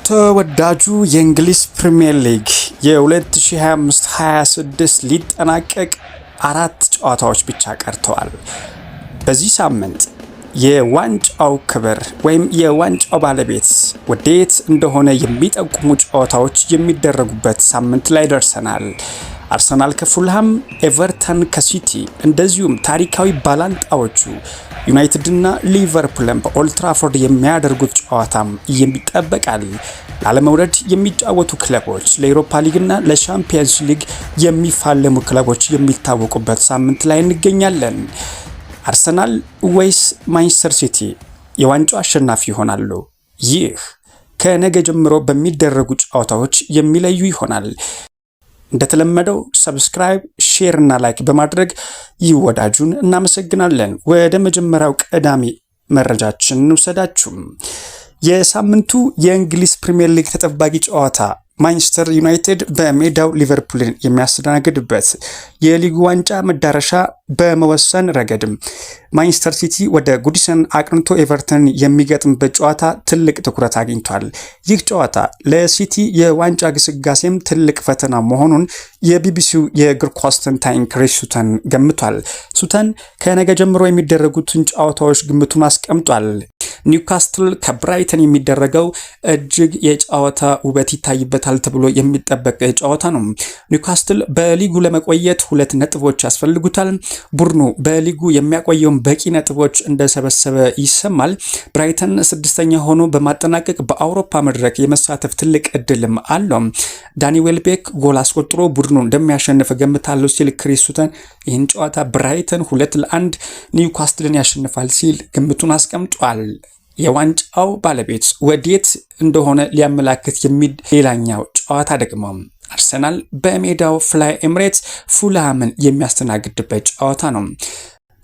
ተወዳጁ የእንግሊዝ ፕሪሚየር ሊግ የ2025-26 ሊጠናቀቅ 4 ጨዋታዎች ብቻ ቀርተዋል። በዚህ ሳምንት የዋንጫው ክብር ወይም የዋንጫው ባለቤት ወዴት እንደሆነ የሚጠቁሙ ጨዋታዎች የሚደረጉበት ሳምንት ላይ ደርሰናል። አርሰናል ከፉልሃም፣ ኤቨርተን ከሲቲ እንደዚሁም ታሪካዊ ባላንጣዎቹ ዩናይትድ እና ሊቨርፑልን በኦልድ ትራፎርድ የሚያደርጉት ጨዋታም ይጠበቃል። ላለመውረድ የሚጫወቱ ክለቦች ለዩሮፓ ሊግ እና ለሻምፒየንስ ሊግ የሚፋለሙ ክለቦች የሚታወቁበት ሳምንት ላይ እንገኛለን። አርሰናል ወይስ ማንቸስተር ሲቲ የዋንጫው አሸናፊ ይሆናሉ? ይህ ከነገ ጀምሮ በሚደረጉ ጨዋታዎች የሚለዩ ይሆናል። እንደተለመደው ሰብስክራይብ፣ ሼር እና ላይክ በማድረግ ይወዳጁን። እናመሰግናለን። ወደ መጀመሪያው ቀዳሚ መረጃችን እንውሰዳችሁ። የሳምንቱ የእንግሊዝ ፕሪሚየር ሊግ ተጠባቂ ጨዋታ ማንቸስተር ዩናይትድ በሜዳው ሊቨርፑልን የሚያስተናግድበት የሊጉ ዋንጫ መዳረሻ በመወሰን ረገድም ማንቸስተር ሲቲ ወደ ጉዲሰን አቅንቶ ኤቨርተን የሚገጥምበት ጨዋታ ትልቅ ትኩረት አግኝቷል። ይህ ጨዋታ ለሲቲ የዋንጫ ግስጋሴም ትልቅ ፈተና መሆኑን የቢቢሲው የእግር ኳስ ተንታኝ ክሪስ ሱተን ገምቷል። ሱተን ከነገ ጀምሮ የሚደረጉትን ጨዋታዎች ግምቱን አስቀምጧል። ኒውካስትል ከብራይተን የሚደረገው እጅግ የጨዋታ ውበት ይታይበታል ተብሎ የሚጠበቅ ጨዋታ ነው። ኒውካስትል በሊጉ ለመቆየት 2 ነጥቦች ያስፈልጉታል። ቡድኑ በሊጉ የሚያቆየውን በቂ ነጥቦች እንደሰበሰበ ይሰማል። ብራይተን 6ኛ ሆኖ በማጠናቀቅ በአውሮፓ መድረክ የመሳተፍ ትልቅ እድልም አለው። ዳኒ ዌልቤክ ጎል አስቆጥሮ ቡድኑ እንደሚያሸንፍ ገምታለሁ ሲል ክሪስ ሱተን ይህን ጨዋታ ብራይተን 2-1 ኒውካስትልን ያሸንፋል ሲል ግምቱን አስቀምጧል። የዋንጫው ባለቤት ወዴት እንደሆነ ሊያመላክት የሚል ሌላኛው ጨዋታ ደግሞ አርሰናል በሜዳው ፍላይ ኤምሬትስ ፉልሃምን የሚያስተናግድበት ጨዋታ ነው።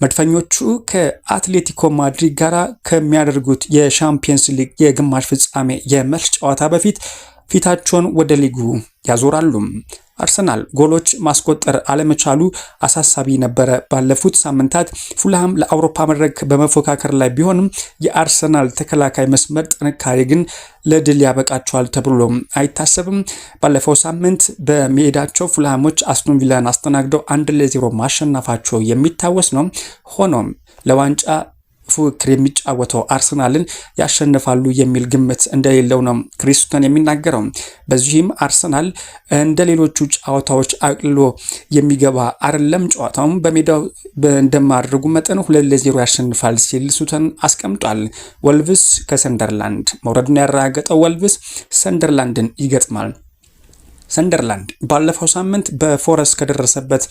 መድፈኞቹ ከአትሌቲኮ ማድሪድ ጋር ከሚያደርጉት የሻምፒየንስ ሊግ የግማሽ ፍጻሜ የመልስ ጨዋታ በፊት ፊታቸውን ወደ ሊጉ ያዞራሉ። አርሰናል ጎሎች ማስቆጠር አለመቻሉ አሳሳቢ ነበረ ባለፉት ሳምንታት። ፉልሃም ለአውሮፓ መድረክ በመፎካከር ላይ ቢሆንም የአርሰናል ተከላካይ መስመር ጥንካሬ ግን ለድል ያበቃቸዋል ተብሎ አይታሰብም። ባለፈው ሳምንት በሜዳቸው ፉልሃሞች አስቶን ቪላን አስተናግደው 1-0 ማሸነፋቸው የሚታወስ ነው። ሆኖም ለዋንጫ ፉክክር የሚጫወተው አርሰናልን ያሸንፋሉ የሚል ግምት እንደሌለው ነው ክሪስ ሱተን የሚናገረው። በዚህም አርሰናል እንደ ሌሎቹ ጨዋታዎች አቅልሎ የሚገባ አይደለም። ጨዋታውም በሜዳው እንደማድረጉ መጠን 2-0 ያሸንፋል ሲል ሱተን አስቀምጧል። ወልቭስ ከሰንደርላንድ መውረዱን ያረጋገጠው ወልቭስ ሰንደርላንድን ይገጥማል። ሰንደርላንድ ባለፈው ሳምንት በፎረስት ከደረሰበት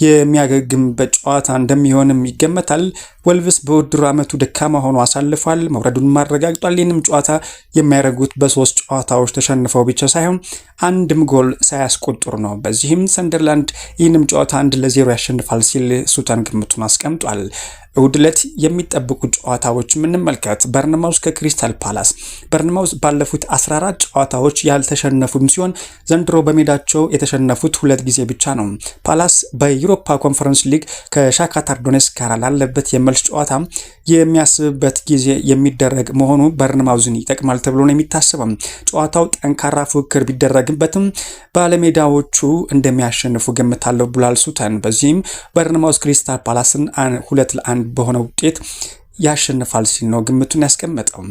የሚያገግምበት ጨዋታ እንደሚሆንም ይገመታል። ወልቭስ በውድድሩ ዓመቱ ደካማ ሆኖ አሳልፏል፣ መውረዱን ማረጋግጧል። ይህንም ጨዋታ የሚያደርጉት በ3 ጨዋታዎች ተሸንፈው ብቻ ሳይሆን አንድም ጎል ሳያስቆጥሩ ነው። በዚህም ሰንደርላንድ ይህንም ጨዋታ 1-0 ያሸንፋል ሲል ሱተን ግምቱን አስቀምጧል። እሁድ ዕለት የሚጠብቁ ጨዋታዎች ምንመልከት። በርንማውዝ ከክሪስታል ፓላስ። በርንማውዝ ባለፉት 14 ጨዋታዎች ያልተሸነፉም ሲሆን ዘንድሮ በሜዳቸው የተሸነፉት 2 ጊዜ ብቻ ነው። ፓላስ በዩሮፓ ኮንፈረንስ ሊግ ከሻካታር ዶኔትስክ ጋር ላለበት የመልስ ጨዋታ የሚያስብበት ጊዜ የሚደረግ መሆኑ በርንማውዝን ይጠቅማል ተብሎ ነው የሚታሰበው። ጨዋታው ጠንካራ ፉክክር ቢደረግበትም ባለሜዳዎቹ እንደሚያሸንፉ ገምታለሁ ብሏል ሱተን። በዚህም በርንማውዝ ክሪስታል ፓላስን 2-1 በሆነ ውጤት ያሸንፋል ሲል ነው ግምቱን ያስቀመጠው።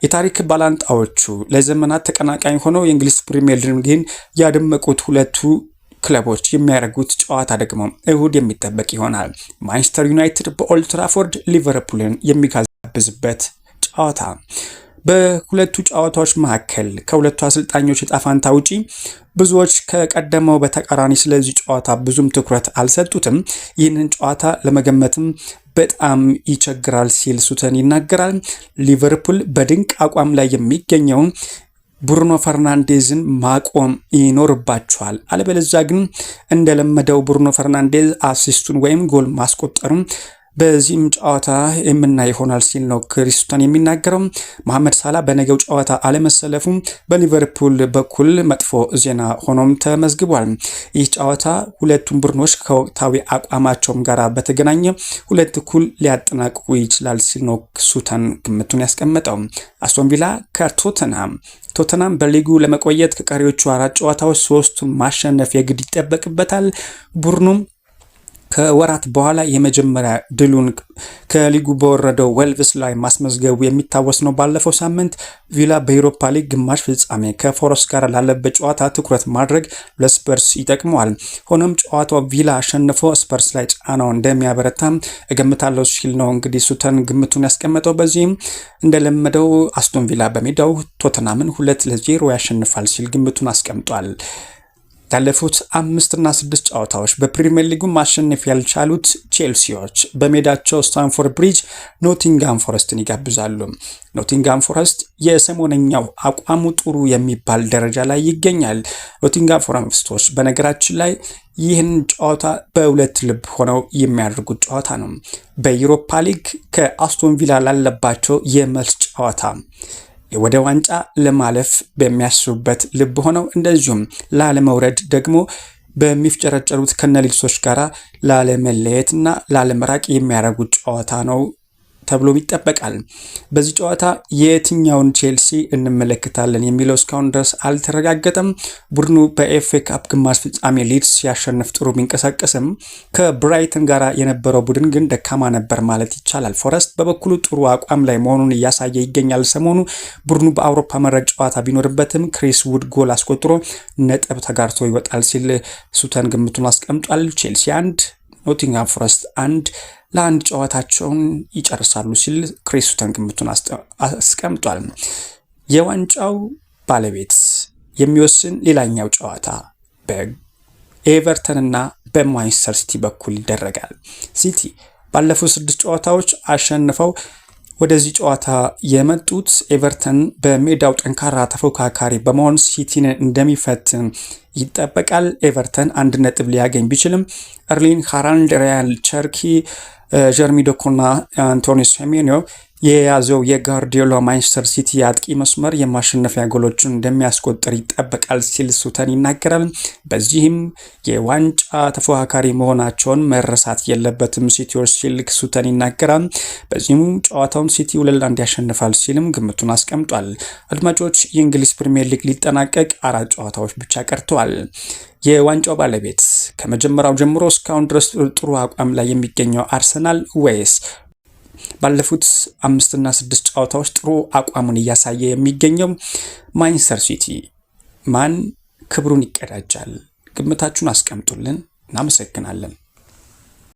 የታሪክ ባላንጣዎቹ ለዘመናት ተቀናቃኝ ሆነው የእንግሊዝ ፕሪሚየር ሊግን ያደመቁት ሁለቱ ክለቦች የሚያደርጉት ጨዋታ ደግሞ እሁድ የሚጠበቅ ይሆናል። ማንቸስተር ዩናይትድ በኦልድ ትራፎርድ ሊቨርፑልን የሚጋብዝበት ጨዋታ። በሁለቱ ጨዋታዎች መካከል ከሁለቱ አሰልጣኞች ዕጣ ፈንታ ውጪ ብዙዎች ከቀደመው በተቃራኒ ስለዚህ ጨዋታ ብዙም ትኩረት አልሰጡትም። ይህንን ጨዋታ ለመገመትም በጣም ይቸግራል ሲል ሱተን ይናገራል። ሊቨርፑል በድንቅ አቋም ላይ የሚገኘውን ብሩኖ ፈርናንዴዝን ማቆም ይኖርባቸዋል። አለበለዚያ ግን እንደለመደው ብሩኖ ፈርናንዴዝ አሲስቱን ወይም ጎል ማስቆጠሩን በዚህም ጨዋታ የምናይ ይሆናል ሲል ነው ክሪስ ሱተን የሚናገረው። መሐመድ ሳላ በነገው ጨዋታ አለመሰለፉ በሊቨርፑል በኩል መጥፎ ዜና ሆኖም ተመዝግቧል። ይህ ጨዋታ ሁለቱም ቡድኖች ከወቅታዊ አቋማቸውም ጋር በተገናኘ ሁለት እኩል ሊያጠናቅቁ ይችላል ሲል ነው ሱተን ግምቱን ያስቀመጠው። አስቶን ቪላ ቶተናም በሊጉ ለመቆየት ከቀሪዎቹ 4 ጨዋታዎች 3ቱን ማሸነፍ የግድ ይጠበቅበታል። ቡድኑም ከወራት በኋላ የመጀመሪያ ድሉን ከሊጉ በወረደው ወልቭስ ላይ ማስመዝገቡ የሚታወስ ነው። ባለፈው ሳምንት ቪላ በዩሮፓ ሊግ ግማሽ ፍጻሜ ከፎረስት ጋር ላለበት ጨዋታ ትኩረት ማድረግ ለስፐርስ ይጠቅመዋል። ሆኖም ጨዋታው ቪላ አሸንፎ ስፐርስ ላይ ጫናው እንደሚያበረታም እገምታለሁ ሲል ነው እንግዲህ ሱተን ግምቱን ያስቀመጠው። በዚህም እንደለመደው አስቶን ቪላ በሜዳው ቶተናምን 2-0 ያሸንፋል ሲል ግምቱን አስቀምጧል። ያለፉት 5 እና 6 ጨዋታዎች በፕሪሚየር ሊጉ ማሸነፍ ያልቻሉት ቼልሲዎች በሜዳቸው ስታንፎርድ ብሪጅ ኖቲንጋም ፎረስትን ይጋብዛሉ። ኖቲንጋም ፎረስት የሰሞነኛው አቋሙ ጥሩ የሚባል ደረጃ ላይ ይገኛል። ኖቲንጋም ፎረስቶች በነገራችን ላይ ይህን ጨዋታ በሁለት ልብ ሆነው የሚያደርጉት ጨዋታ ነው። በዩሮፓ ሊግ ከአስቶን ቪላ ላለባቸው የመልስ ጨዋታ ወደ ዋንጫ ለማለፍ በሚያስቡበት ልብ ሆነው እንደዚሁም ላለመውረድ ደግሞ በሚፍጨረጨሩት ከነሊድሶች ጋራ ላለመለየትና ላለመራቅ የሚያደርጉት ጨዋታ ነው ተብሎ ይጠበቃል። በዚህ ጨዋታ የትኛውን ቼልሲ እንመለከታለን የሚለው እስካሁን ድረስ አልተረጋገጠም። ቡድኑ በኤፍኤ ካፕ ግማሽ ፍጻሜ ሊድስ ሲያሸንፍ ጥሩ ቢንቀሳቀስም ከብራይተን ጋር የነበረው ቡድን ግን ደካማ ነበር ማለት ይቻላል። ፎረስት በበኩሉ ጥሩ አቋም ላይ መሆኑን እያሳየ ይገኛል። ሰሞኑ ቡድኑ በአውሮፓ መረቅ ጨዋታ ቢኖርበትም ክሪስ ውድ ጎል አስቆጥሮ ነጥብ ተጋርቶ ይወጣል ሲል ሱተን ግምቱን አስቀምጧል። ቼልሲ 1 ኖቲንግሃም ፎረስት 1-1 ጨዋታቸውን ይጨርሳሉ ሲል ክሪስ ሱተን ግምቱን አስቀምጧል። የዋንጫው ባለቤት የሚወስን ሌላኛው ጨዋታ በኤቨርተንና በማንቸስተር ሲቲ በኩል ይደረጋል። ሲቲ ባለፉት 6 ጨዋታዎች አሸንፈው ወደዚህ ጨዋታ የመጡት ኤቨርተን በሜዳው ጠንካራ ተፎካካሪ በመሆን ሲቲን እንደሚፈትን ይጠበቃል። ኤቨርተን 1 ነጥብ ሊያገኝ ቢችልም ኤርሊንግ ሃላንድ፣ ሪያን ቸርኪ፣ ጀርሚ ዶኩና አንቶኒ ሴሜንዮ የያዘው የጋርዲዮላ ማንቸስተር ሲቲ አጥቂ መስመር የማሸነፊያ ጎሎችን እንደሚያስቆጥር ይጠበቃል ሲል ሱተን ይናገራል። በዚህም የዋንጫ ተፎካካሪ መሆናቸውን መረሳት የለበትም ሲቲዎች ሲል ሱተን ይናገራል። በዚህም ጨዋታውን ሲቲ 2-1 ያሸንፋል ሲልም ግምቱን አስቀምጧል። አድማጮች፣ የእንግሊዝ ፕሪሚየር ሊግ ሊጠናቀቅ 4 ጨዋታዎች ብቻ ቀርተዋል። የዋንጫው ባለቤት ከመጀመሪያው ጀምሮ እስካሁን ድረስ ጥሩ አቋም ላይ የሚገኘው አርሰናል ወይስ ባለፉት 5 እና 6 ጨዋታዎች ጥሩ አቋሙን እያሳየ የሚገኘው ማንቸስተር ሲቲ? ማን ክብሩን ይቀዳጃል? ግምታችሁን አስቀምጡልን። እናመሰግናለን።